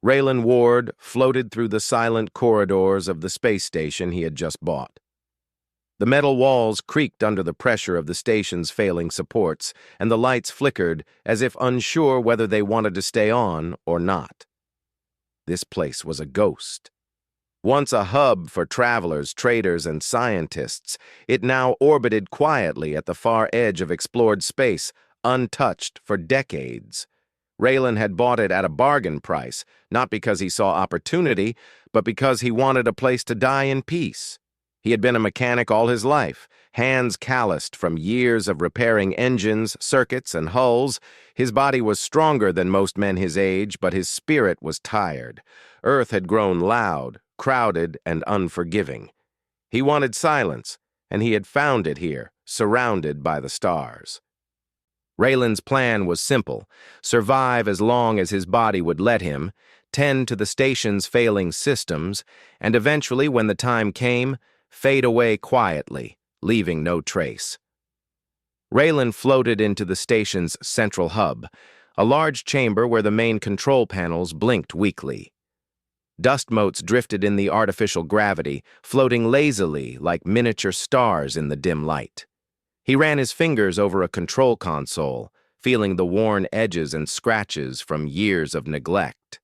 Raylan Ward floated through the silent corridors of the space station he had just bought. The metal walls creaked under the pressure of the station's failing supports, and the lights flickered as if unsure whether they wanted to stay on or not. This place was a ghost. Once a hub for travelers, traders, and scientists, it now orbited quietly at the far edge of explored space, untouched for decades. Raylan had bought it at a bargain price, not because he saw opportunity, but because he wanted a place to die in peace. He had been a mechanic all his life, hands calloused from years of repairing engines, circuits, and hulls. His body was stronger than most men his age, but his spirit was tired. Earth had grown loud, crowded, and unforgiving. He wanted silence, and he had found it here, surrounded by the stars. Raylan's plan was simple: survive as long as his body would let him, tend to the station's failing systems, and eventually, when the time came, fade away quietly, leaving no trace. Raylan floated into the station's central hub, a large chamber where the main control panels blinked weakly. Dust motes drifted in the artificial gravity, floating lazily like miniature stars in the dim light. He ran his fingers over a control console, feeling the worn edges and scratches from years of neglect.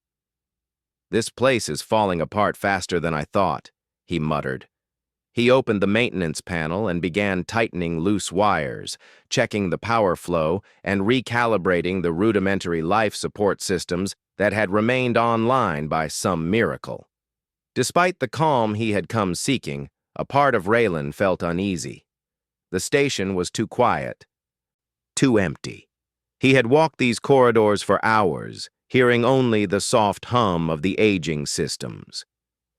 "This place is falling apart faster than I thought," he muttered. He opened the maintenance panel and began tightening loose wires, checking the power flow, and recalibrating the rudimentary life support systems that had remained online by some miracle. Despite the calm he had come seeking, a part of Raylan felt uneasy. The station was too quiet, too empty. He had walked these corridors for hours, hearing only the soft hum of the aging systems.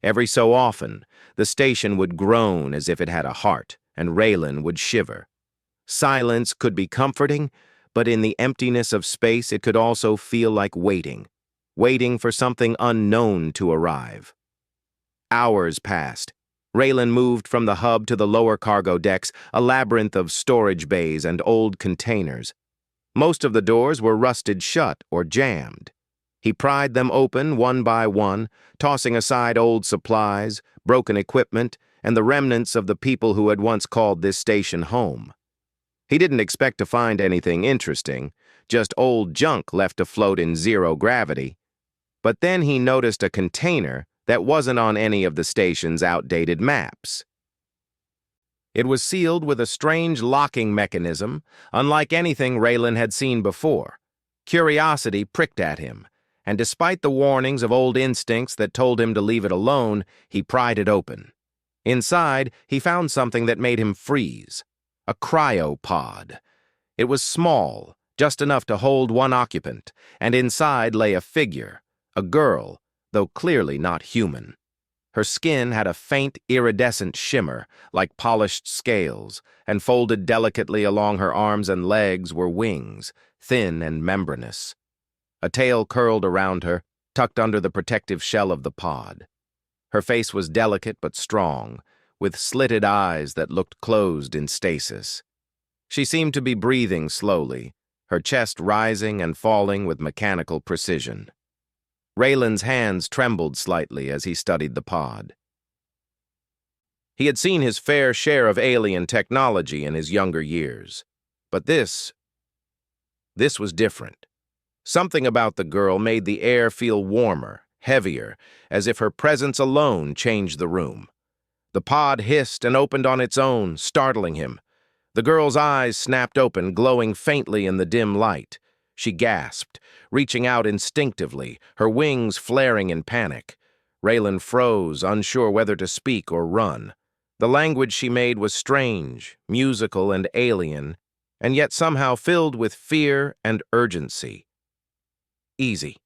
Every so often, the station would groan as if it had a heart, and Raylan would shiver. Silence could be comforting, but in the emptiness of space it could also feel like waiting for something unknown to arrive. Hours passed. Raylan moved from the hub to the lower cargo decks, a labyrinth of storage bays and old containers. Most of the doors were rusted shut or jammed. He pried them open one by one, tossing aside old supplies, broken equipment, and the remnants of the people who had once called this station home. He didn't expect to find anything interesting, just old junk left to float in zero gravity. But then he noticed a container that wasn't on any of the station's outdated maps. It was sealed with a strange locking mechanism, unlike anything Raylan had seen before. Curiosity pricked at him, and despite the warnings of old instincts that told him to leave it alone, he pried it open. Inside, he found something that made him freeze: a cryopod. It was small, just enough to hold one occupant, and inside lay a figure, a girl, though clearly not human. Her skin had a faint, iridescent shimmer, like polished scales, and folded delicately along her arms and legs were wings, thin and membranous. A tail curled around her, tucked under the protective shell of the pod. Her face was delicate but strong, with slitted eyes that looked closed in stasis. She seemed to be breathing slowly, her chest rising and falling with mechanical precision. Raylan's hands trembled slightly as he studied the pod. He had seen his fair share of alien technology in his younger years, but this was different. Something about the girl made the air feel warmer, heavier, as if her presence alone changed the room. The pod hissed and opened on its own, startling him. The girl's eyes snapped open, glowing faintly in the dim light. She gasped, reaching out instinctively, her wings flaring in panic. Raylan froze, unsure whether to speak or run. The language she made was strange, musical, and alien, and yet somehow filled with fear and urgency. "Easy.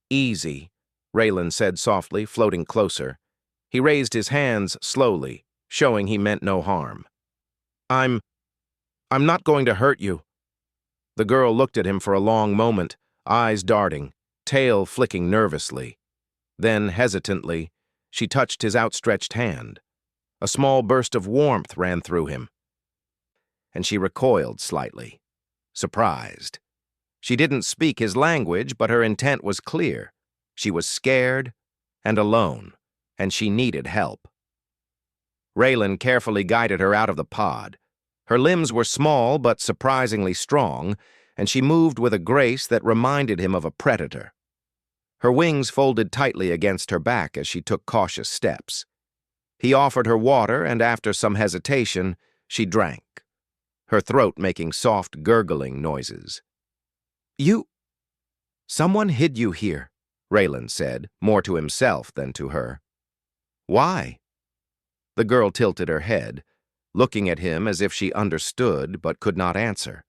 Easy," Raylan said softly, floating closer. He raised his hands slowly, showing he meant no harm. I'm not going to hurt you." The girl looked at him for a long moment, eyes darting, tail flicking nervously. Then, hesitantly, she touched his outstretched hand. A small burst of warmth ran through him, and she recoiled slightly, surprised. She didn't speak his language, but her intent was clear. She was scared and alone, and she needed help. Raylan carefully guided her out of the pod. Her limbs were small but surprisingly strong, and she moved with a grace that reminded him of a predator. Her wings folded tightly against her back as she took cautious steps. He offered her water, and after some hesitation, she drank, her throat making soft gurgling noises. Someone hid you here, Raylan said, more to himself than to her. Why? The girl tilted her head, looking at him as if she understood but could not answer.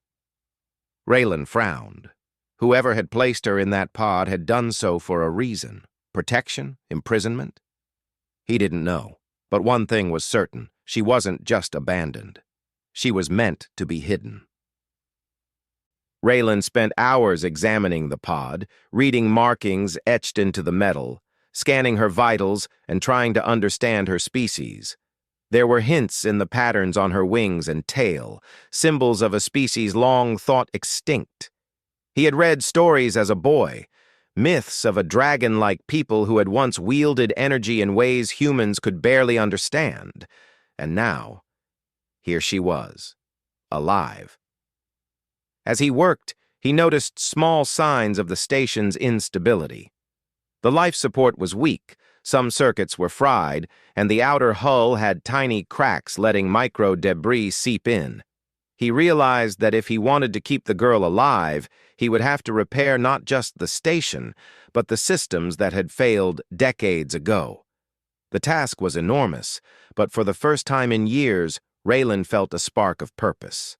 Raylan frowned. Whoever had placed her in that pod had done so for a reason. Protection? Imprisonment? He didn't know, but one thing was certain. She wasn't just abandoned. She was meant to be hidden. Raylan spent hours examining the pod, reading markings etched into the metal, scanning her vitals, and trying to understand her species. There were hints in the patterns on her wings and tail, symbols of a species long thought extinct. He had read stories as a boy, myths of a dragon-like people who had once wielded energy in ways humans could barely understand. And now, here she was, alive. As he worked, he noticed small signs of the station's instability. The life support was weak, some circuits were fried, and the outer hull had tiny cracks letting micro-debris seep in. He realized that if he wanted to keep the girl alive, he would have to repair not just the station, but the systems that had failed decades ago. The task was enormous, but for the first time in years, Raylan felt a spark of purpose.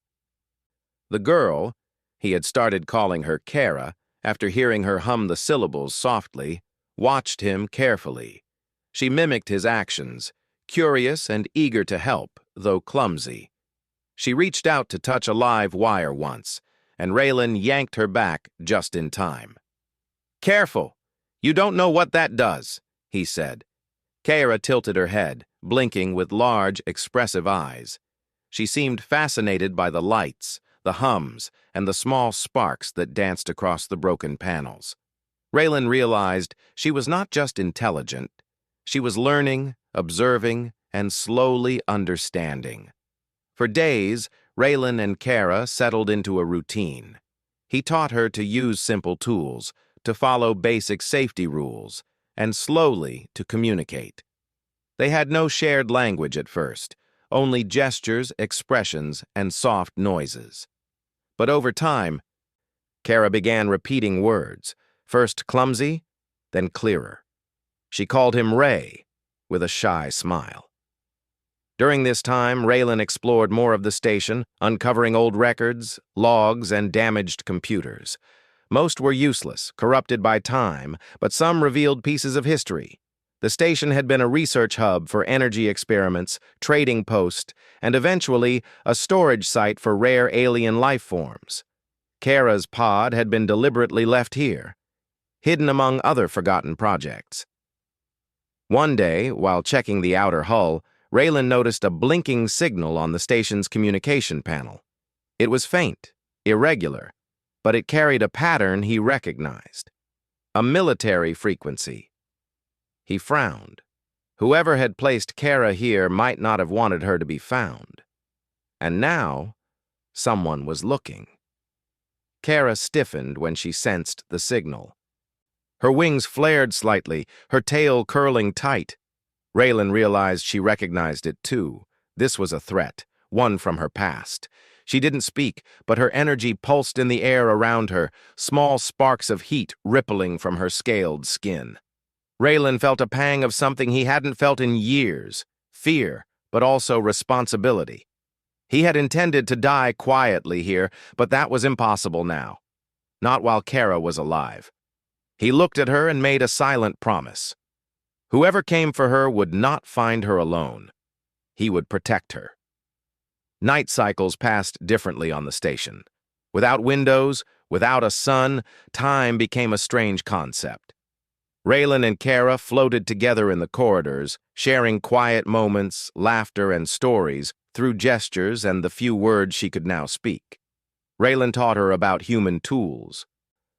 The girl, he had started calling her Kara, after hearing her hum the syllables softly, watched him carefully. She mimicked his actions, curious and eager to help, though clumsy. She reached out to touch a live wire once, and Raylan yanked her back just in time. "Careful! You don't know what that does," he said. Kara tilted her head, blinking with large, expressive eyes. She seemed fascinated by the lights, the hums, and the small sparks that danced across the broken panels. Raylan realized she was not just intelligent. She was learning, observing, and slowly understanding. For days, Raylan and Kara settled into a routine. He taught her to use simple tools, to follow basic safety rules, and slowly to communicate. They had no shared language at first, only gestures, expressions, and soft noises. But over time, Kara began repeating words, first clumsy, then clearer. She called him Ray, with a shy smile. During this time, Raylan explored more of the station, uncovering old records, logs, and damaged computers. Most were useless, corrupted by time, but some revealed pieces of history. The station had been a research hub for energy experiments, trading post, and eventually a storage site for rare alien life forms. Kara's pod had been deliberately left here, hidden among other forgotten projects. One day, while checking the outer hull, Raylan noticed a blinking signal on the station's communication panel. It was faint, irregular, but it carried a pattern he recognized. A military frequency. He frowned. Whoever had placed Kara here might not have wanted her to be found. And now, someone was looking. Kara stiffened when she sensed the signal. Her wings flared slightly, her tail curling tight. Raylan realized she recognized it too. This was a threat, one from her past. She didn't speak, but her energy pulsed in the air around her, small sparks of heat rippling from her scaled skin. Raylan felt a pang of something he hadn't felt in years, fear, but also responsibility. He had intended to die quietly here, but that was impossible now. Not while Kara was alive. He looked at her and made a silent promise. Whoever came for her would not find her alone. He would protect her. Night cycles passed differently on the station. Without windows, without a sun, time became a strange concept. Raylan and Kara floated together in the corridors, sharing quiet moments, laughter, and stories through gestures and the few words she could now speak. Raylan taught her about human tools,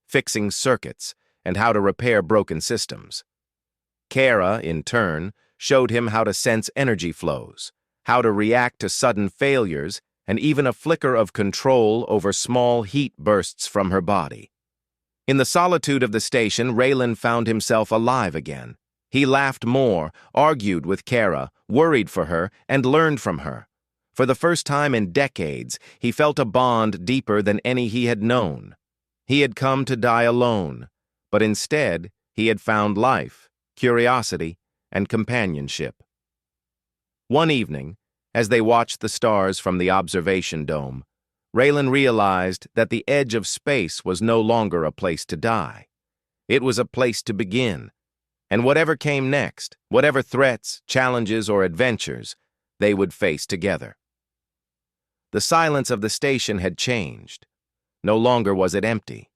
fixing circuits, and how to repair broken systems. Kara, in turn, showed him how to sense energy flows, how to react to sudden failures, and even a flicker of control over small heat bursts from her body. In the solitude of the station, Raylan found himself alive again. He laughed more, argued with Kara, worried for her, and learned from her. For the first time in decades, he felt a bond deeper than any he had known. He had come to die alone, but instead, he had found life, curiosity, and companionship. One evening, as they watched the stars from the observation dome, Raylan realized that the edge of space was no longer a place to die. It was a place to begin, and whatever came next, whatever threats, challenges, or adventures, they would face together. The silence of the station had changed. No longer was it empty.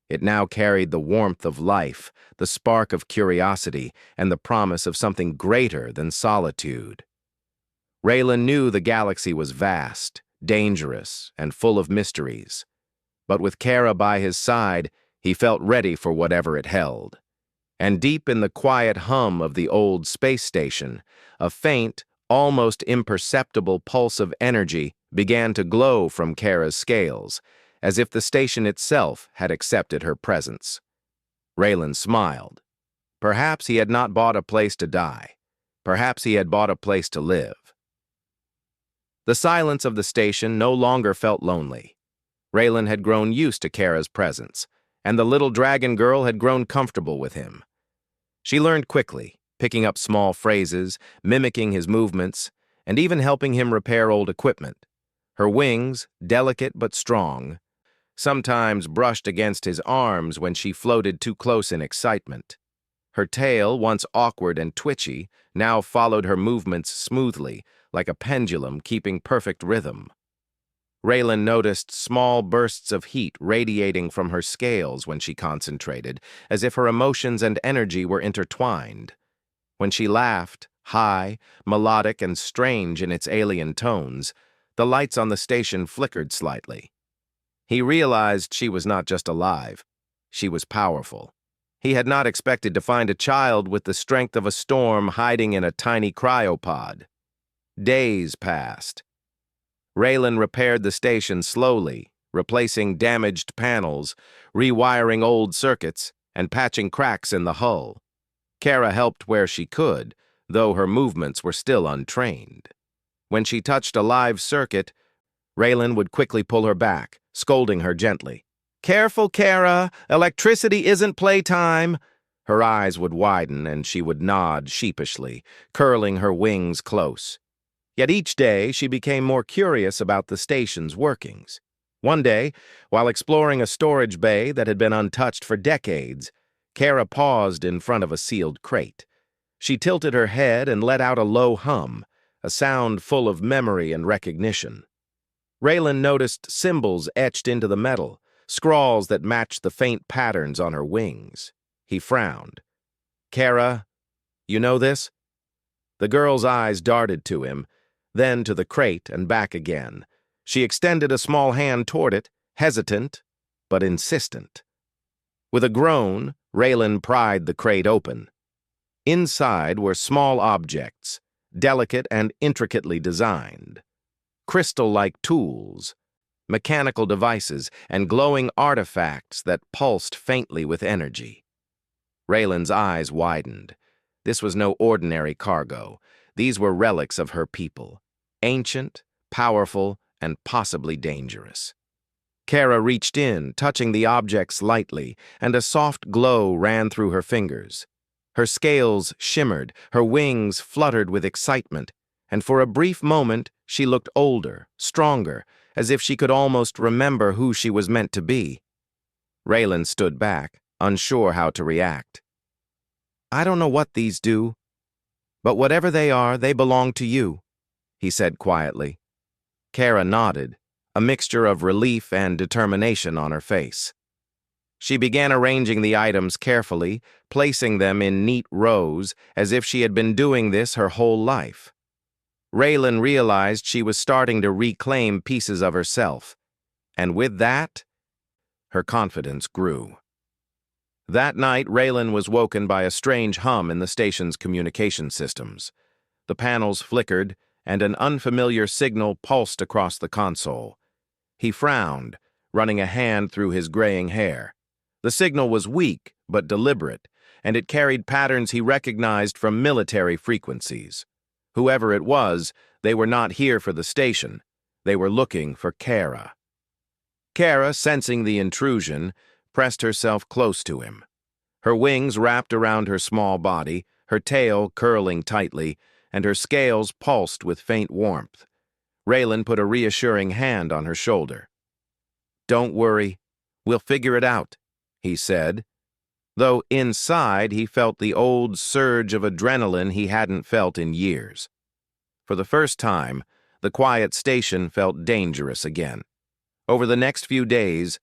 It now carried the warmth of life, the spark of curiosity, and the promise of something greater than solitude. Raylan knew the galaxy was vast, dangerous, and full of mysteries. But with Kara by his side, he felt ready for whatever it held. And deep in the quiet hum of the old space station, a faint, almost imperceptible pulse of energy began to glow from Kara's scales, as if the station itself had accepted her presence. Raylan smiled. Perhaps he had not bought a place to die. Perhaps he had bought a place to live. The silence of the station no longer felt lonely. Raylan had grown used to Kara's presence, and the little dragon girl had grown comfortable with him. She learned quickly, picking up small phrases, mimicking his movements, and even helping him repair old equipment. Her wings, delicate but strong, sometimes brushed against his arms when she floated too close in excitement. Her tail, once awkward and twitchy, now followed her movements smoothly, like a pendulum keeping perfect rhythm. Raylan noticed small bursts of heat radiating from her scales when she concentrated, as if her emotions and energy were intertwined. When she laughed, high, melodic, and strange in its alien tones, the lights on the station flickered slightly. He realized she was not just alive, she was powerful. He had not expected to find a child with the strength of a storm hiding in a tiny cryopod. Days passed. Raylan repaired the station slowly, replacing damaged panels, rewiring old circuits, and patching cracks in the hull. Kara helped where she could, though her movements were still untrained. When she touched a live circuit, Raylan would quickly pull her back, scolding her gently. "Careful, Kara! Electricity isn't playtime!" Her eyes would widen, and she would nod sheepishly, curling her wings close. Yet each day she became more curious about the station's workings. One day, while exploring a storage bay that had been untouched for decades, Kara paused in front of a sealed crate. She tilted her head and let out a low hum, a sound full of memory and recognition. Raylan noticed symbols etched into the metal, scrawls that matched the faint patterns on her wings. He frowned. "Kara, you know this?" The girl's eyes darted to him, then to the crate and back again. She extended a small hand toward it, hesitant but insistent. With a groan, Raylan pried the crate open. Inside were small objects, delicate and intricately designed. Crystal-like tools, mechanical devices, and glowing artifacts that pulsed faintly with energy. Raylan's eyes widened. This was no ordinary cargo. These were relics of her people, ancient, powerful, and possibly dangerous. Kara reached in, touching the objects lightly, and a soft glow ran through her fingers. Her scales shimmered, her wings fluttered with excitement, and for a brief moment she looked older, stronger, as if she could almost remember who she was meant to be. Raylan stood back, unsure how to react. "I don't know what these do, but whatever they are, they belong to you," he said quietly. Kara nodded, a mixture of relief and determination on her face. She began arranging the items carefully, placing them in neat rows, as if she had been doing this her whole life. Raylan realized she was starting to reclaim pieces of herself, and with that, her confidence grew. That night, Raylan was woken by a strange hum in the station's communication systems. The panels flickered, and an unfamiliar signal pulsed across the console. He frowned, running a hand through his graying hair. The signal was weak but deliberate, and it carried patterns he recognized from military frequencies. Whoever it was, they were not here for the station. They were looking for Kara. Kara, sensing the intrusion, pressed herself close to him. Her wings wrapped around her small body, her tail curling tightly, and her scales pulsed with faint warmth. Raylan put a reassuring hand on her shoulder. "Don't worry, we'll figure it out," he said, though inside he felt the old surge of adrenaline he hadn't felt in years. For the first time, the quiet station felt dangerous again. Over the next few days,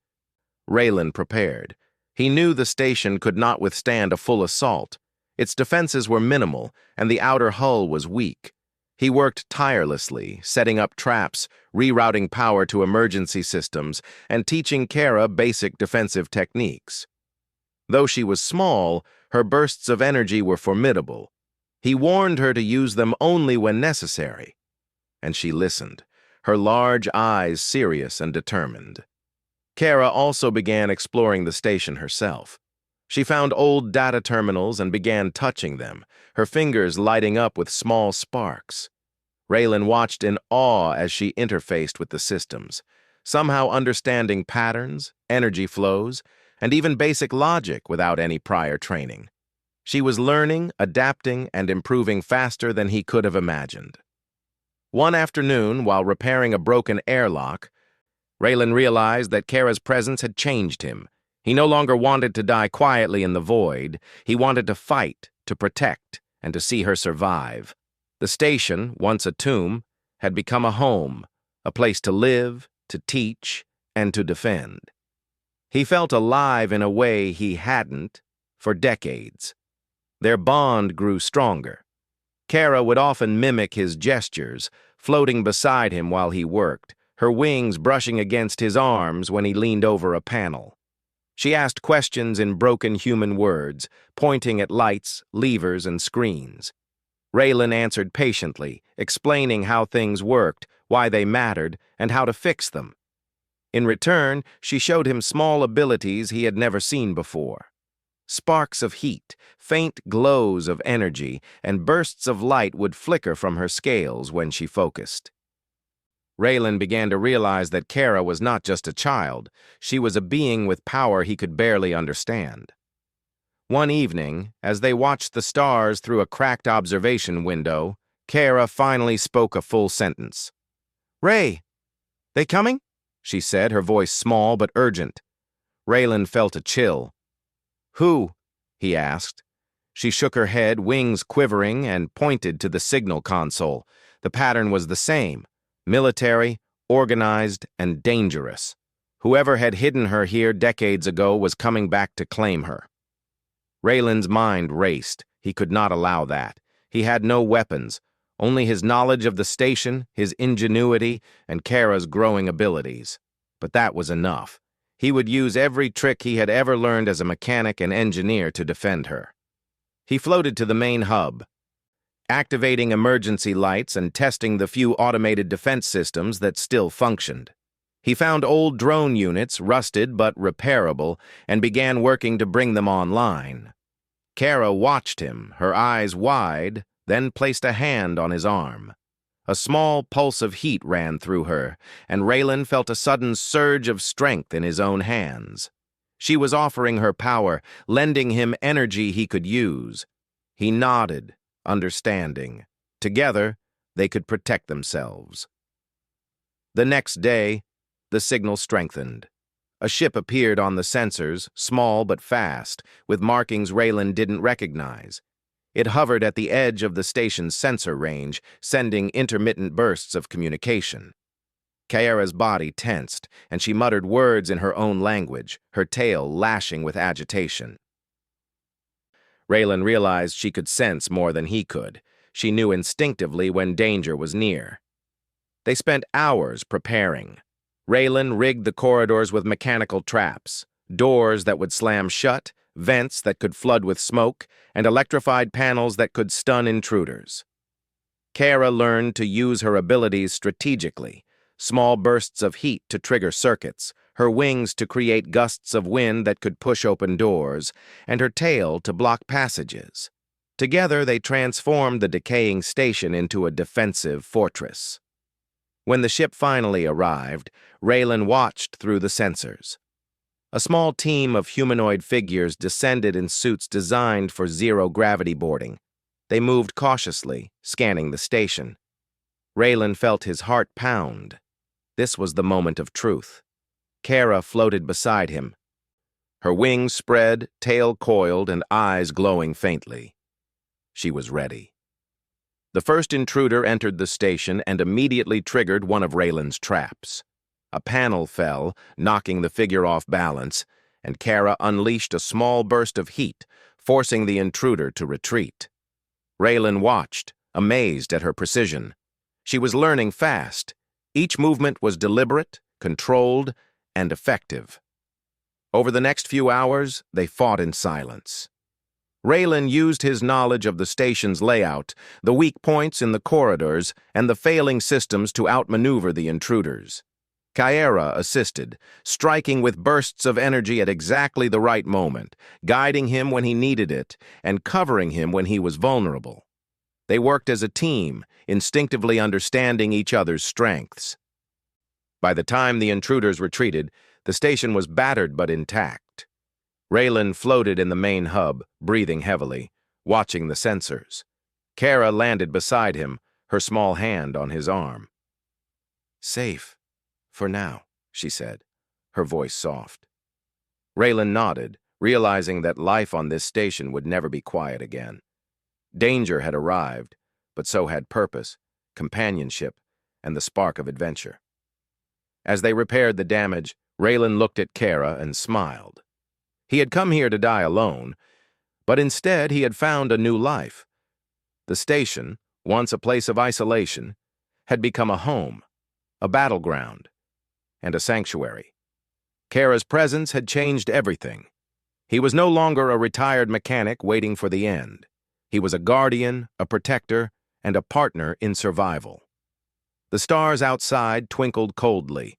Raylan prepared. He knew the station could not withstand a full assault. Its defenses were minimal, and the outer hull was weak. He worked tirelessly, setting up traps, rerouting power to emergency systems, and teaching Kara basic defensive techniques. Though she was small, her bursts of energy were formidable. He warned her to use them only when necessary. And she listened, her large eyes serious and determined. Kara also began exploring the station herself. She found old data terminals and began touching them, her fingers lighting up with small sparks. Raylan watched in awe as she interfaced with the systems, somehow understanding patterns, energy flows, and even basic logic without any prior training. She was learning, adapting, and improving faster than he could have imagined. One afternoon, while repairing a broken airlock, Raylan realized that Kara's presence had changed him. He no longer wanted to die quietly in the void. He wanted to fight, to protect, and to see her survive. The station, once a tomb, had become a home, a place to live, to teach, and to defend. He felt alive in a way he hadn't for decades. Their bond grew stronger. Kara would often mimic his gestures, floating beside him while he worked, her wings brushing against his arms when he leaned over a panel. She asked questions in broken human words, pointing at lights, levers, and screens. Raylan answered patiently, explaining how things worked, why they mattered, and how to fix them. In return, she showed him small abilities he had never seen before. Sparks of heat, faint glows of energy, and bursts of light would flicker from her scales when she focused. Raylan began to realize that Kara was not just a child. She was a being with power he could barely understand. One evening, as they watched the stars through a cracked observation window, Kara finally spoke a full sentence. "Ray, they coming?" she said, her voice small but urgent. Raylan felt a chill. "Who?" he asked. She shook her head, wings quivering, and pointed to the signal console. The pattern was the same: military, organized, and dangerous. Whoever had hidden her here decades ago was coming back to claim her. Raylan's mind raced. He could not allow that. He had no weapons, only his knowledge of the station, his ingenuity, and Kara's growing abilities. But that was enough. He would use every trick he had ever learned as a mechanic and engineer to defend her. He floated to the main hub, activating emergency lights and testing the few automated defense systems that still functioned. He found old drone units, rusted but repairable, and began working to bring them online. Kara watched him, her eyes wide, then placed a hand on his arm. A small pulse of heat ran through her, and Raylan felt a sudden surge of strength in his own hands. She was offering her power, lending him energy he could use. He nodded, understanding. Together, they could protect themselves. The next day, the signal strengthened. A ship appeared on the sensors, small but fast, with markings Raylan didn't recognize. It hovered at the edge of the station's sensor range, sending intermittent bursts of communication. Kara's body tensed, and she muttered words in her own language, her tail lashing with agitation. Raylan realized she could sense more than he could. She knew instinctively when danger was near. They spent hours preparing. Raylan rigged the corridors with mechanical traps, doors that would slam shut, vents that could flood with smoke, and electrified panels that could stun intruders. Kara learned to use her abilities strategically, small bursts of heat to trigger circuits, her wings to create gusts of wind that could push open doors, and her tail to block passages. Together, they transformed the decaying station into a defensive fortress. When the ship finally arrived, Raylan watched through the sensors. A small team of humanoid figures descended in suits designed for zero-gravity boarding. They moved cautiously, scanning the station. Raylan felt his heart pound. This was the moment of truth. Kara floated beside him, her wings spread, tail coiled, and eyes glowing faintly. She was ready. The first intruder entered the station and immediately triggered one of Raylan's traps. A panel fell, knocking the figure off balance, and Kara unleashed a small burst of heat, forcing the intruder to retreat. Raylan watched, amazed at her precision. She was learning fast. Each movement was deliberate, controlled, and effective. Over the next few hours, they fought in silence. Raylan used his knowledge of the station's layout, the weak points in the corridors, and the failing systems to outmaneuver the intruders. Kara assisted, striking with bursts of energy at exactly the right moment, guiding him when he needed it, and covering him when he was vulnerable. They worked as a team, instinctively understanding each other's strengths. By the time the intruders retreated, the station was battered but intact. Raylan floated in the main hub, breathing heavily, watching the sensors. Kara landed beside him, her small hand on his arm. "Safe, for now," she said, her voice soft. Raylan nodded, realizing that life on this station would never be quiet again. Danger had arrived, but so had purpose, companionship, and the spark of adventure. As they repaired the damage, Raylan looked at Kara and smiled. He had come here to die alone, but instead he had found a new life. The station, once a place of isolation, had become a home, a battleground, and a sanctuary. Kara's presence had changed everything. He was no longer a retired mechanic waiting for the end. He was a guardian, a protector, and a partner in survival. The stars outside twinkled coldly,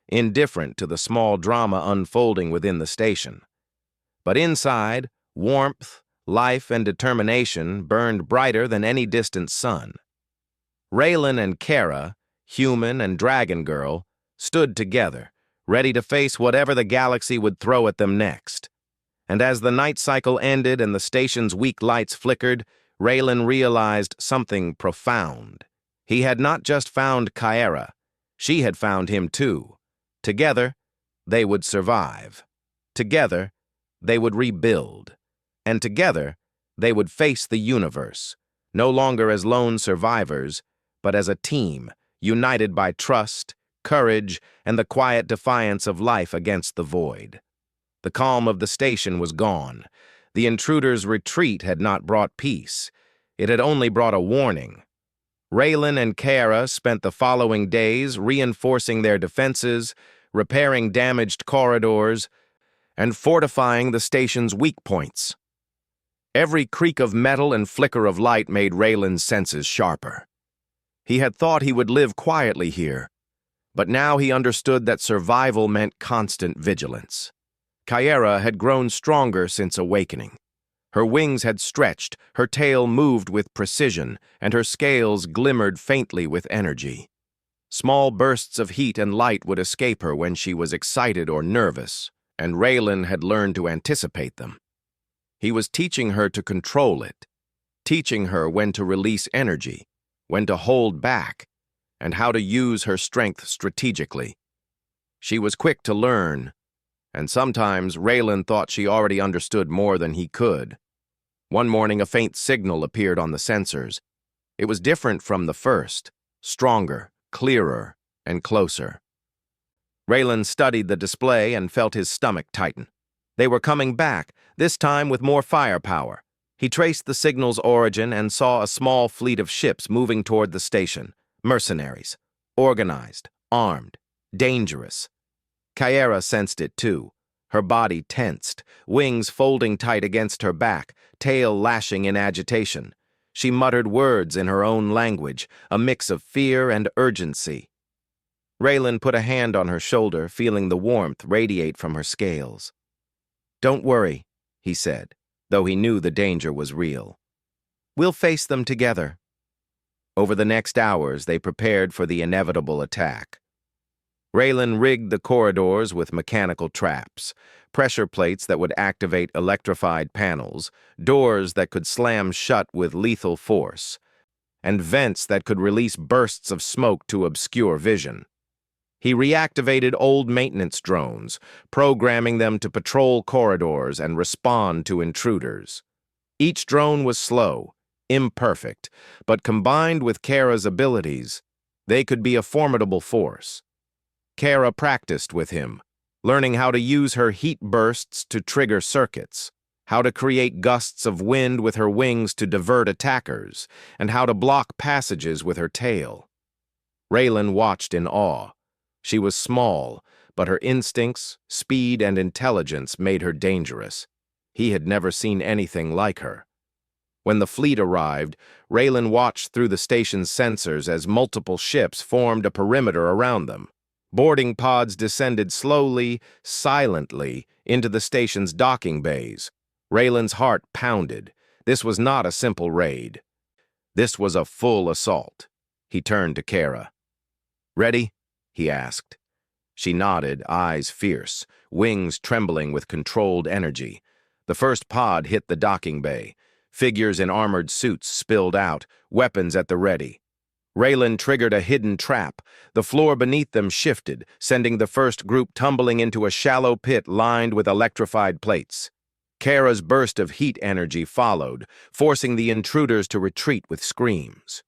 indifferent to the small drama unfolding within the station. But inside, warmth, life, and determination burned brighter than any distant sun. Raylan and Kara, human and dragon girl, stood together, ready to face whatever the galaxy would throw at them next. And as the night cycle ended and the station's weak lights flickered, Raylan realized something profound. He had not just found Kara, she had found him too. Together, they would survive. Together, they would rebuild. And together, they would face the universe, no longer as lone survivors, but as a team, united by trust, courage, and the quiet defiance of life against the void. The calm of the station was gone. The intruder's retreat had not brought peace. It had only brought a warning. Raylan and Kara spent the following days reinforcing their defenses, repairing damaged corridors, and fortifying the station's weak points. Every creak of metal and flicker of light made Raylan's senses sharper. He had thought he would live quietly here, but now he understood that survival meant constant vigilance. Kara had grown stronger since awakening. Her wings had stretched, her tail moved with precision, and her scales glimmered faintly with energy. Small bursts of heat and light would escape her when she was excited or nervous, and Raylan had learned to anticipate them. He was teaching her to control it, teaching her when to release energy, when to hold back, and how to use her strength strategically. She was quick to learn, and sometimes Raylan thought she already understood more than he could. One morning, a faint signal appeared on the sensors. It was different from the first, stronger, clearer, and closer. Raylan studied the display and felt his stomach tighten. They were coming back, this time with more firepower. He traced the signal's origin and saw a small fleet of ships moving toward the station. Mercenaries. Organized, armed, dangerous. Kara sensed it too. Her body tensed, wings folding tight against her back, tail lashing in agitation. She muttered words in her own language, a mix of fear and urgency. Raylan put a hand on her shoulder, feeling the warmth radiate from her scales. "Don't worry," he said, though he knew the danger was real. "We'll face them together." Over the next hours, they prepared for the inevitable attack. Raylan rigged the corridors with mechanical traps, pressure plates that would activate electrified panels, doors that could slam shut with lethal force, and vents that could release bursts of smoke to obscure vision. He reactivated old maintenance drones, programming them to patrol corridors and respond to intruders. Each drone was slow, imperfect, but combined with Kara's abilities, they could be a formidable force. Kara practiced with him, learning how to use her heat bursts to trigger circuits, how to create gusts of wind with her wings to divert attackers, and how to block passages with her tail. Raylan watched in awe. She was small, but her instincts, speed, and intelligence made her dangerous. He had never seen anything like her. When the fleet arrived, Raylan watched through the station's sensors as multiple ships formed a perimeter around them. Boarding pods descended slowly, silently, into the station's docking bays. Raylan's heart pounded. This was not a simple raid. This was a full assault. He turned to Kara. "Ready?" he asked. She nodded, eyes fierce, wings trembling with controlled energy. The first pod hit the docking bay. Figures in armored suits spilled out, weapons at the ready. Raylan triggered a hidden trap. The floor beneath them shifted, sending the first group tumbling into a shallow pit lined with electrified plates. Kara's burst of heat energy followed, forcing the intruders to retreat with screams.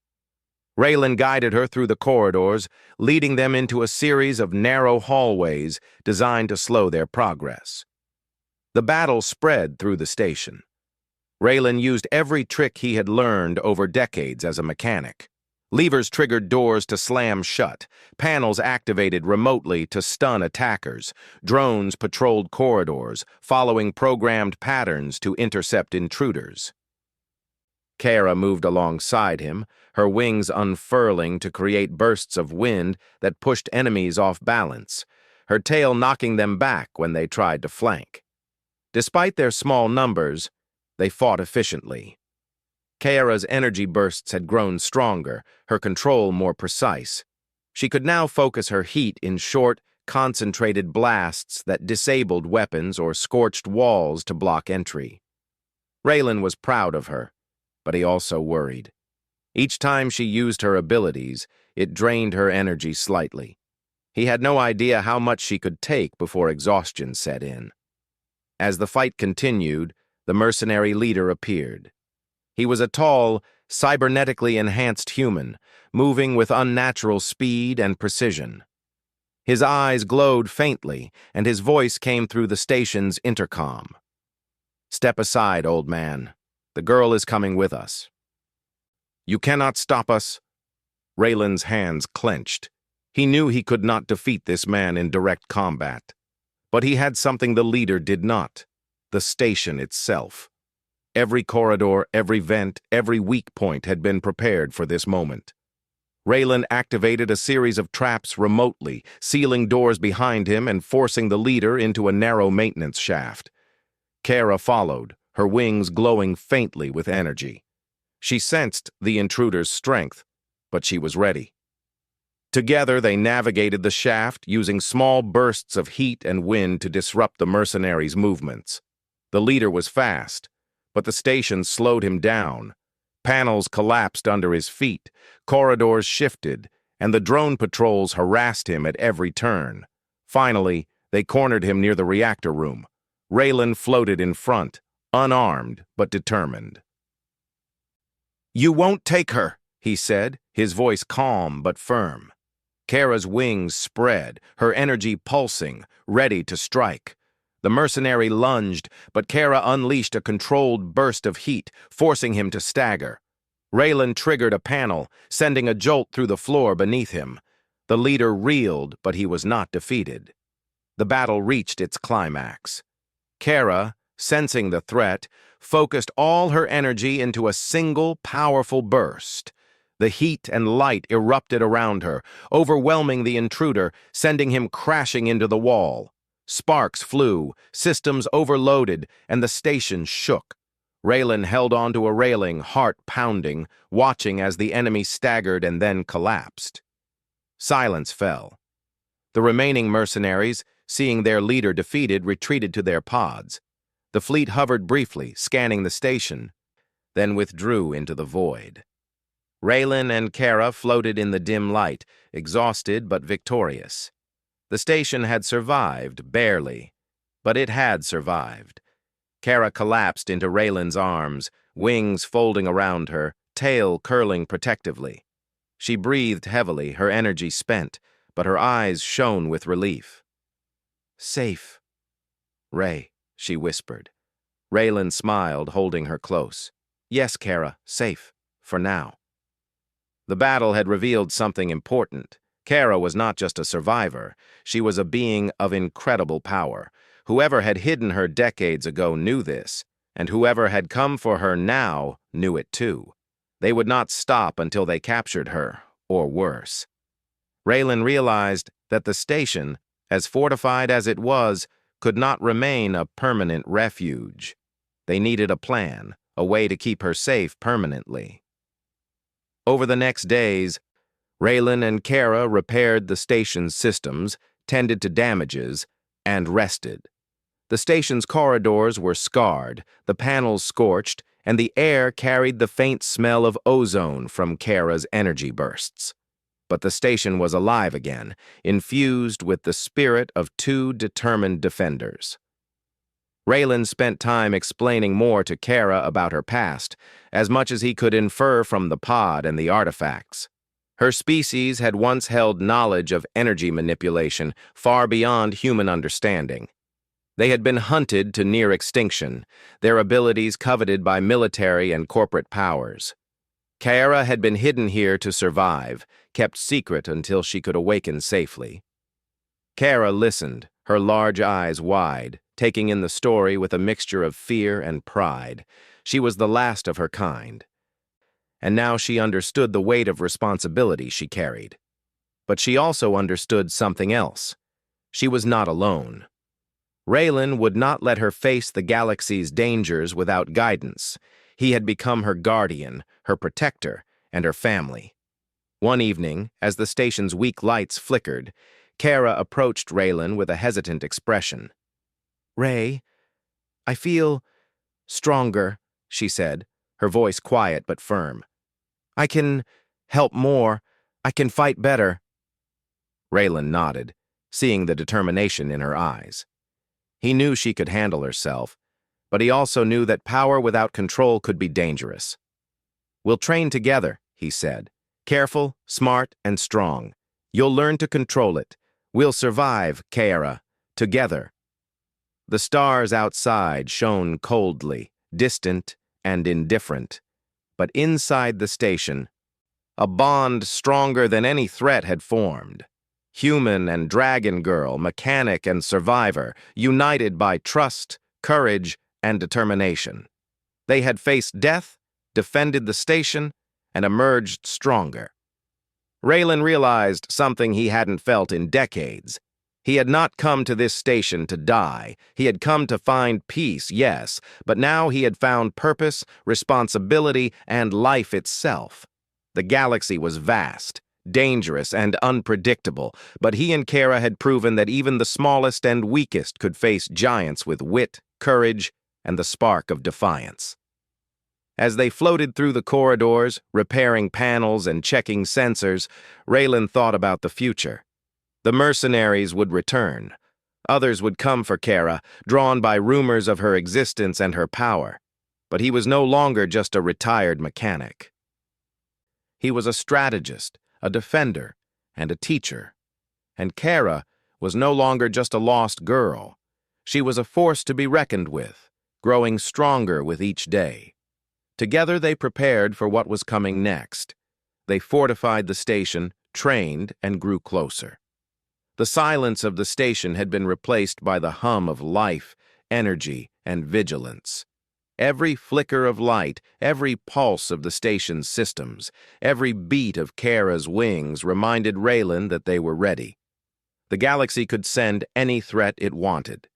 Raylan guided her through the corridors, leading them into a series of narrow hallways designed to slow their progress. The battle spread through the station. Raylan used every trick he had learned over decades as a mechanic. Levers triggered doors to slam shut, panels activated remotely to stun attackers, drones patrolled corridors, following programmed patterns to intercept intruders. Kara moved alongside him, her wings unfurling to create bursts of wind that pushed enemies off balance, her tail knocking them back when they tried to flank. Despite their small numbers, they fought efficiently. Kara's energy bursts had grown stronger, her control more precise. She could now focus her heat in short, concentrated blasts that disabled weapons or scorched walls to block entry. Raylan was proud of her, but he also worried. Each time she used her abilities, it drained her energy slightly. He had no idea how much she could take before exhaustion set in. As the fight continued, the mercenary leader appeared. He was a tall, cybernetically enhanced human, moving with unnatural speed and precision. His eyes glowed faintly, and his voice came through the station's intercom. "Step aside, old man. The girl is coming with us." "You cannot stop us." Raylan's hands clenched. He knew he could not defeat this man in direct combat. But he had something the leader did not: the station itself. Every corridor, every vent, every weak point had been prepared for this moment. Raylan activated a series of traps remotely, sealing doors behind him and forcing the leader into a narrow maintenance shaft. Kara followed, her wings glowing faintly with energy. She sensed the intruder's strength, but she was ready. Together they navigated the shaft, using small bursts of heat and wind to disrupt the mercenaries' movements. The leader was fast, but the station slowed him down. Panels collapsed under his feet, corridors shifted, and the drone patrols harassed him at every turn. Finally, they cornered him near the reactor room. Raylan floated in front, unarmed but determined. "You won't take her," he said, his voice calm but firm. Kara's wings spread, her energy pulsing, ready to strike. The mercenary lunged, but Kara unleashed a controlled burst of heat, forcing him to stagger. Raylan triggered a panel, sending a jolt through the floor beneath him. The leader reeled, but he was not defeated. The battle reached its climax. Kara, sensing the threat, focused all her energy into a single powerful burst. The heat and light erupted around her, overwhelming the intruder, sending him crashing into the wall. Sparks flew, systems overloaded, and the station shook. Raylan held onto a railing, heart pounding, watching as the enemy staggered and then collapsed. Silence fell. The remaining mercenaries, seeing their leader defeated, retreated to their pods. The fleet hovered briefly, scanning the station, then withdrew into the void. Raylan and Kara floated in the dim light, exhausted but victorious. The station had survived, barely, but it had survived. Kara collapsed into Raylan's arms, wings folding around her, tail curling protectively. She breathed heavily, her energy spent, but her eyes shone with relief. "Safe, Ray," she whispered. Raylan smiled, holding her close. "Yes, Kara, safe, for now." The battle had revealed something important. Kara was not just a survivor. She was a being of incredible power. Whoever had hidden her decades ago knew this, and whoever had come for her now knew it too. They would not stop until they captured her, or worse. Raylan realized that the station, as fortified as it was, could not remain a permanent refuge. They needed a plan, a way to keep her safe permanently. Over the next days, Raylan and Kara repaired the station's systems, tended to damages, and rested. The station's corridors were scarred, the panels scorched, and the air carried the faint smell of ozone from Kara's energy bursts. But the station was alive again, infused with the spirit of two determined defenders. Raylan spent time explaining more to Kara about her past, as much as he could infer from the pod and the artifacts. Her species had once held knowledge of energy manipulation far beyond human understanding. They had been hunted to near extinction, their abilities coveted by military and corporate powers. Kara had been hidden here to survive, kept secret until she could awaken safely. Kara listened, her large eyes wide, taking in the story with a mixture of fear and pride. She was the last of her kind. And now she understood the weight of responsibility she carried. But she also understood something else. She was not alone. Raylan would not let her face the galaxy's dangers without guidance. He had become her guardian, her protector, and her family. One evening, as the station's weak lights flickered, Kara approached Raylan with a hesitant expression. "Ray, I feel stronger," she said, her voice quiet but firm. "I can help more. I can fight better." Raylan nodded, seeing the determination in her eyes. He knew she could handle herself, but he also knew that power without control could be dangerous. "We'll train together," he said. "Careful, smart, and strong. You'll learn to control it. We'll survive, Kara, together." The stars outside shone coldly, distant and indifferent. But inside the station, a bond stronger than any threat had formed. Human and dragon girl, mechanic and survivor, united by trust, courage, and determination. They had faced death, defended the station, and emerged stronger. Raylan realized something he hadn't felt in decades. He had not come to this station to die. He had come to find peace, yes, but now he had found purpose, responsibility, and life itself. The galaxy was vast, dangerous, and unpredictable, but he and Kara had proven that even the smallest and weakest could face giants with wit, courage, and the spark of defiance. As they floated through the corridors, repairing panels and checking sensors, Raylan thought about the future. The mercenaries would return. Others would come for Kara, drawn by rumors of her existence and her power. But he was no longer just a retired mechanic. He was a strategist, a defender, and a teacher. And Kara was no longer just a lost girl. She was a force to be reckoned with, growing stronger with each day. Together they prepared for what was coming next. They fortified the station, trained, and grew closer. The silence of the station had been replaced by the hum of life, energy, and vigilance. Every flicker of light, every pulse of the station's systems, every beat of Kara's wings reminded Raylan that they were ready. The galaxy could send any threat it wanted.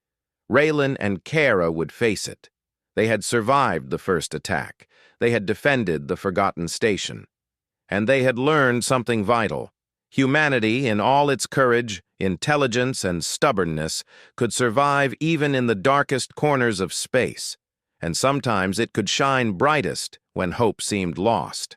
Raylan and Kara would face it. They had survived the first attack. They had defended the forgotten station. And they had learned something vital. Humanity, in all its courage, intelligence, and stubbornness, could survive even in the darkest corners of space, and sometimes it could shine brightest when hope seemed lost.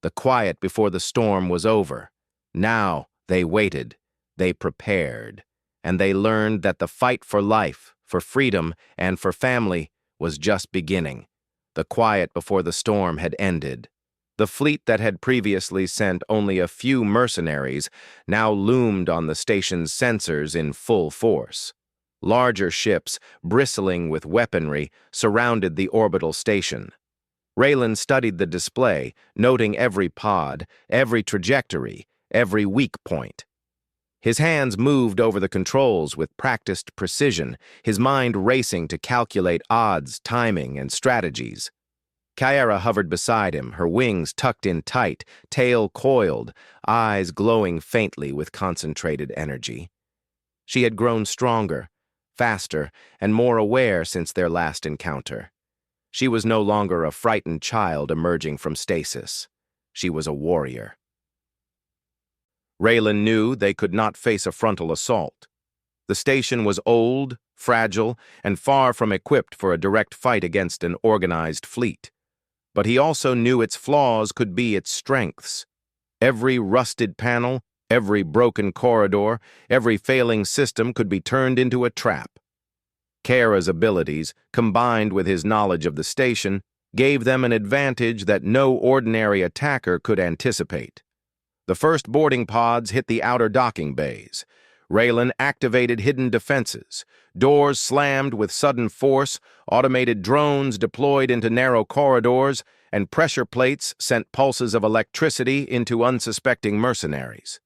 The quiet before the storm was over. Now they waited, they prepared, and they learned that the fight for life, for freedom, and for family was just beginning. The quiet before the storm had ended. The fleet that had previously sent only a few mercenaries now loomed on the station's sensors in full force. Larger ships, bristling with weaponry, surrounded the orbital station. Raylan studied the display, noting every pod, every trajectory, every weak point. His hands moved over the controls with practiced precision, his mind racing to calculate odds, timing, and strategies. Kara hovered beside him, her wings tucked in tight, tail coiled, eyes glowing faintly with concentrated energy. She had grown stronger, faster, and more aware since their last encounter. She was no longer a frightened child emerging from stasis. She was a warrior. Raylan knew they could not face a frontal assault. The station was old, fragile, and far from equipped for a direct fight against an organized fleet. But he also knew its flaws could be its strengths. Every rusted panel, every broken corridor, every failing system could be turned into a trap. Kara's abilities, combined with his knowledge of the station, gave them an advantage that no ordinary attacker could anticipate. The first boarding pods hit the outer docking bays. Raylan activated hidden defenses. Doors slammed with sudden force, automated drones deployed into narrow corridors, and pressure plates sent pulses of electricity into unsuspecting mercenaries.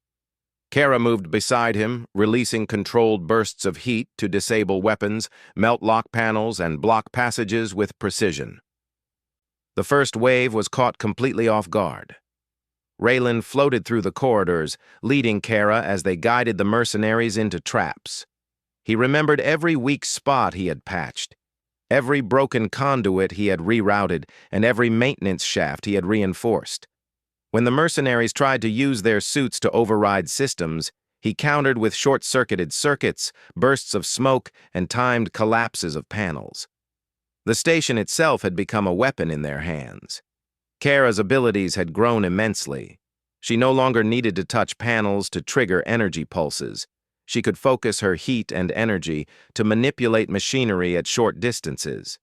Kara moved beside him, releasing controlled bursts of heat to disable weapons, melt lock panels, and block passages with precision. The first wave was caught completely off guard. Raylan floated through the corridors, leading Kara as they guided the mercenaries into traps. He remembered every weak spot he had patched, every broken conduit he had rerouted, and every maintenance shaft he had reinforced. When the mercenaries tried to use their suits to override systems, he countered with short-circuited circuits, bursts of smoke, and timed collapses of panels. The station itself had become a weapon in their hands. Kara's abilities had grown immensely. She no longer needed to touch panels to trigger energy pulses. She could focus her heat and energy to manipulate machinery at short distances.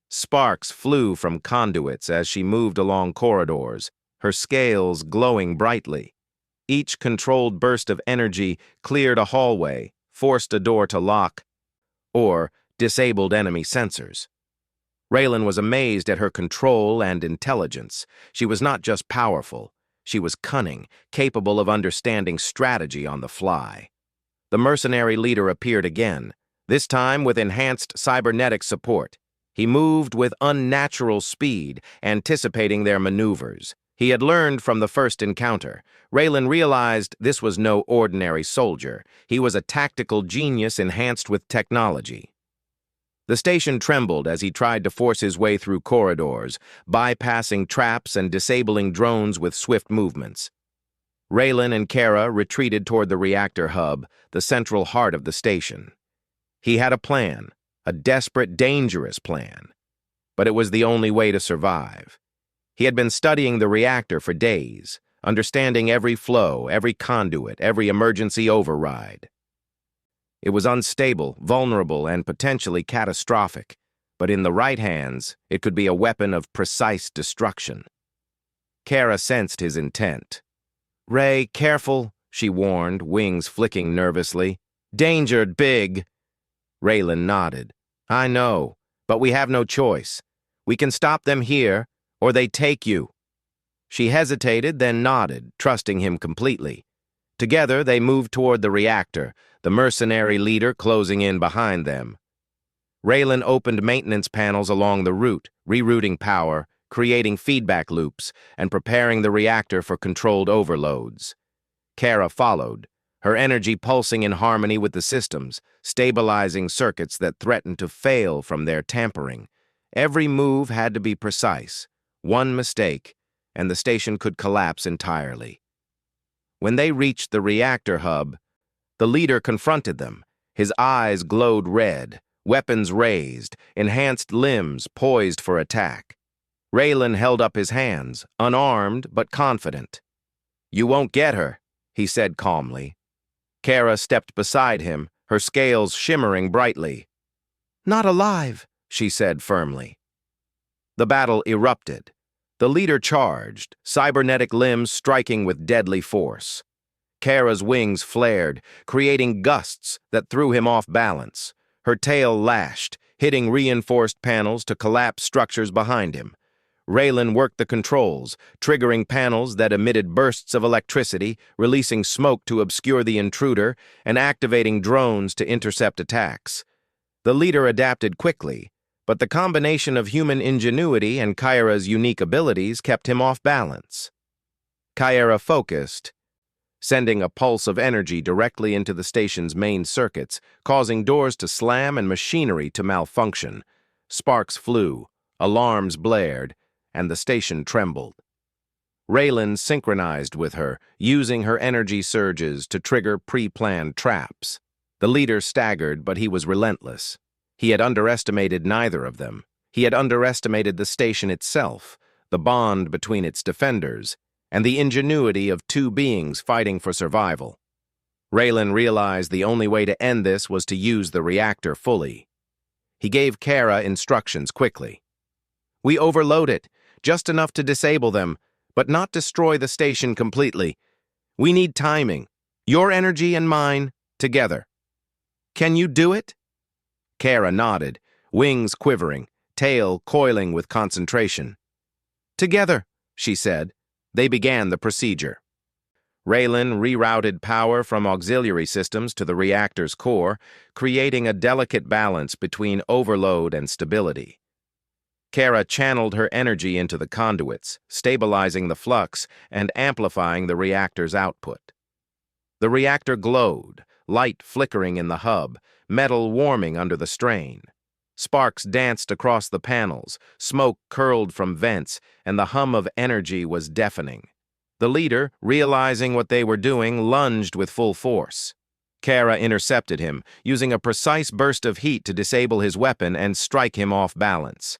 Sparks flew from conduits as she moved along corridors, her scales glowing brightly. Each controlled burst of energy cleared a hallway, forced a door to lock, or disabled enemy sensors. Raylan was amazed at her control and intelligence. She was not just powerful, she was cunning, capable of understanding strategy on the fly. The mercenary leader appeared again, this time with enhanced cybernetic support. He moved with unnatural speed, anticipating their maneuvers. He had learned from the first encounter. Raylan realized this was no ordinary soldier. He was a tactical genius enhanced with technology. The station trembled as he tried to force his way through corridors, bypassing traps and disabling drones with swift movements. Raylan and Kara retreated toward the reactor hub, the central heart of the station. He had a plan, a desperate, dangerous plan. But it was the only way to survive. He had been studying the reactor for days, understanding every flow, every conduit, every emergency override. It was unstable, vulnerable, and potentially catastrophic, but in the right hands, it could be a weapon of precise destruction. Kara sensed his intent. "Ray, careful," she warned, wings flicking nervously. "Danger, big." Raylan nodded. "I know, but we have no choice. We can stop them here, or they take you." She hesitated, then nodded, trusting him completely. Together, they moved toward the reactor, the mercenary leader closing in behind them. Raylan opened maintenance panels along the route, rerouting power, creating feedback loops, and preparing the reactor for controlled overloads. Kara followed, her energy pulsing in harmony with the systems, stabilizing circuits that threatened to fail from their tampering. Every move had to be precise. One mistake, and the station could collapse entirely. When they reached the reactor hub, the leader confronted them. His eyes glowed red, weapons raised, enhanced limbs poised for attack. Raylan held up his hands, unarmed but confident. "You won't get her," he said calmly. Kara stepped beside him, her scales shimmering brightly. "Not alive," she said firmly. The battle erupted. The leader charged, cybernetic limbs striking with deadly force. Kara's wings flared, creating gusts that threw him off balance. Her tail lashed, hitting reinforced panels to collapse structures behind him. Raylan worked the controls, triggering panels that emitted bursts of electricity, releasing smoke to obscure the intruder, and activating drones to intercept attacks. The leader adapted quickly, but the combination of human ingenuity and Kyra's unique abilities kept him off balance. Kyra focused, sending a pulse of energy directly into the station's main circuits, causing doors to slam and machinery to malfunction. Sparks flew, alarms blared, and the station trembled. Raylan synchronized with her, using her energy surges to trigger pre-planned traps. The leader staggered, but he was relentless. He had underestimated neither of them. He had underestimated the station itself, the bond between its defenders, and the ingenuity of two beings fighting for survival. Raylan realized the only way to end this was to use the reactor fully. He gave Kara instructions quickly. "We overload it, just enough to disable them, but not destroy the station completely. We need timing, your energy and mine, together. Can you do it?" Kara nodded, wings quivering, tail coiling with concentration. "Together," she said. They began the procedure. Raylan rerouted power from auxiliary systems to the reactor's core, creating a delicate balance between overload and stability. Kara channeled her energy into the conduits, stabilizing the flux and amplifying the reactor's output. The reactor glowed, light flickering in the hub, metal warming under the strain. Sparks danced across the panels, smoke curled from vents, and the hum of energy was deafening. The leader, realizing what they were doing, lunged with full force. Kara intercepted him, using a precise burst of heat to disable his weapon and strike him off balance.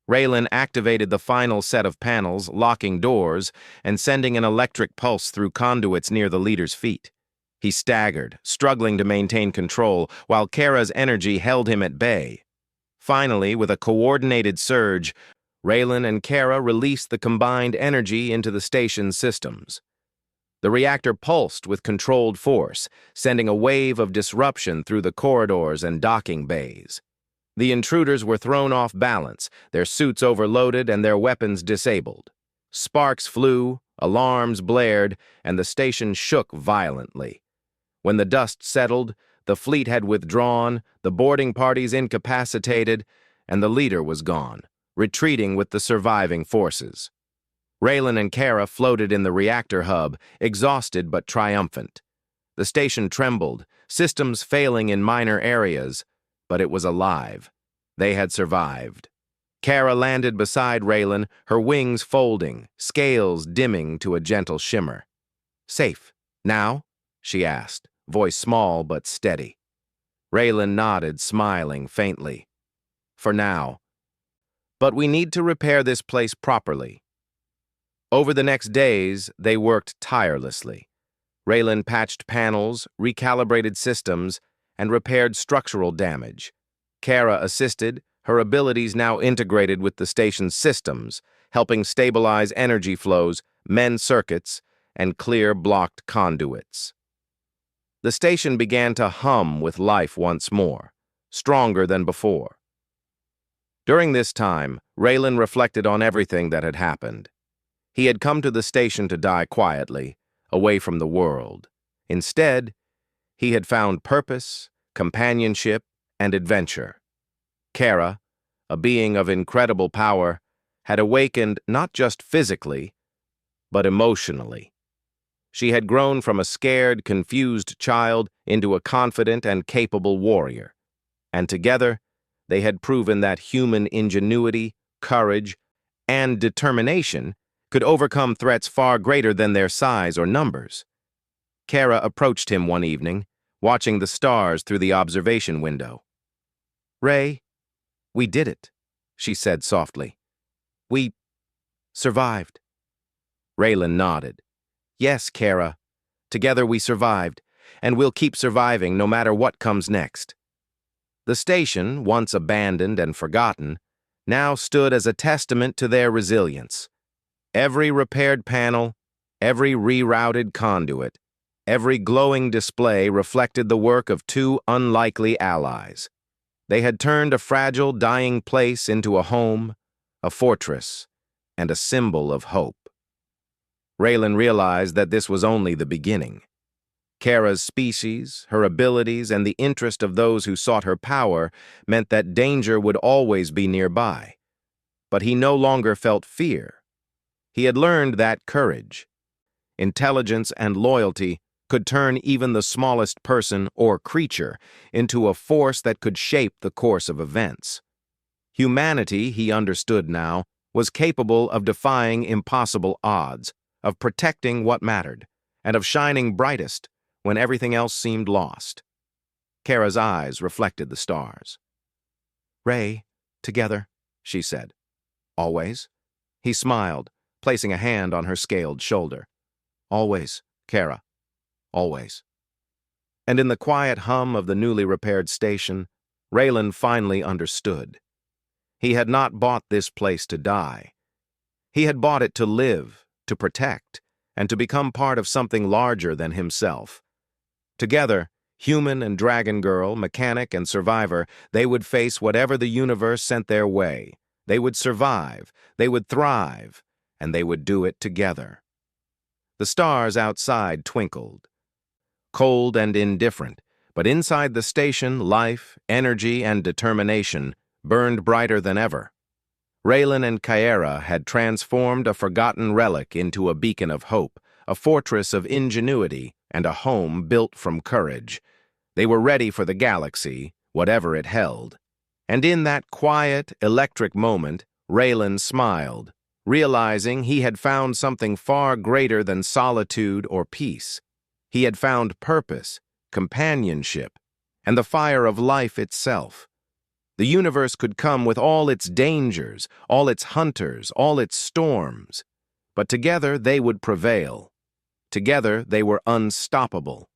Raylan activated the final set of panels, locking doors, and sending an electric pulse through conduits near the leader's feet. He staggered, struggling to maintain control, while Kara's energy held him at bay. Finally, with a coordinated surge, Raylan and Kara released the combined energy into the station's systems. The reactor pulsed with controlled force, sending a wave of disruption through the corridors and docking bays. The intruders were thrown off balance, their suits overloaded and their weapons disabled. Sparks flew, alarms blared, and the station shook violently. When the dust settled, the fleet had withdrawn, the boarding parties incapacitated, and the leader was gone, retreating with the surviving forces. Raylan and Kara floated in the reactor hub, exhausted but triumphant. The station trembled, systems failing in minor areas, but it was alive. They had survived. Kara landed beside Raylan, her wings folding, scales dimming to a gentle shimmer. "Safe, now?" she asked, voice small but steady. Raylan nodded, smiling faintly. "For now. But we need to repair this place properly." Over the next days, they worked tirelessly. Raylan patched panels, recalibrated systems, and repaired structural damage. Kara assisted, her abilities now integrated with the station's systems, helping stabilize energy flows, mend circuits, and clear blocked conduits. The station began to hum with life once more, stronger than before. During this time, Raylan reflected on everything that had happened. He had come to the station to die quietly, away from the world. Instead, he had found purpose, companionship, and adventure. Kara, a being of incredible power, had awakened not just physically, but emotionally. She had grown from a scared, confused child into a confident and capable warrior, and together they had proven that human ingenuity, courage, and determination could overcome threats far greater than their size or numbers. Kara approached him one evening, watching the stars through the observation window. "Ray, we did it," she said softly. "We survived." Raylan nodded. "Yes, Kara. Together we survived, and we'll keep surviving no matter what comes next." The station, once abandoned and forgotten, now stood as a testament to their resilience. Every repaired panel, every rerouted conduit, every glowing display reflected the work of two unlikely allies. They had turned a fragile, dying place into a home, a fortress, and a symbol of hope. Raylan realized that this was only the beginning. Kara's species, her abilities, and the interest of those who sought her power meant that danger would always be nearby. But he no longer felt fear. He had learned that courage, intelligence, and loyalty could turn even the smallest person or creature into a force that could shape the course of events. Humanity, he understood now, was capable of defying impossible odds, of protecting what mattered, and of shining brightest when everything else seemed lost. Kara's eyes reflected the stars. "Ray, together," she said. "Always?" He smiled, placing a hand on her scaled shoulder. "Always, Kara. Always." And in the quiet hum of the newly repaired station, Raylan finally understood. He had not bought this place to die. He had bought it to live, to protect, and to become part of something larger than himself. Together, human and dragon girl, mechanic and survivor, they would face whatever the universe sent their way. They would survive, they would thrive, and they would do it together. The stars outside twinkled. Cold and indifferent, but inside the station, life, energy, and determination burned brighter than ever. Raylan and Kara had transformed a forgotten relic into a beacon of hope, a fortress of ingenuity, and a home built from courage. They were ready for the galaxy, whatever it held. And in that quiet, electric moment, Raylan smiled, realizing he had found something far greater than solitude or peace. He had found purpose, companionship, and the fire of life itself. The universe could come with all its dangers, all its hunters, all its storms. But together they would prevail. Together they were unstoppable.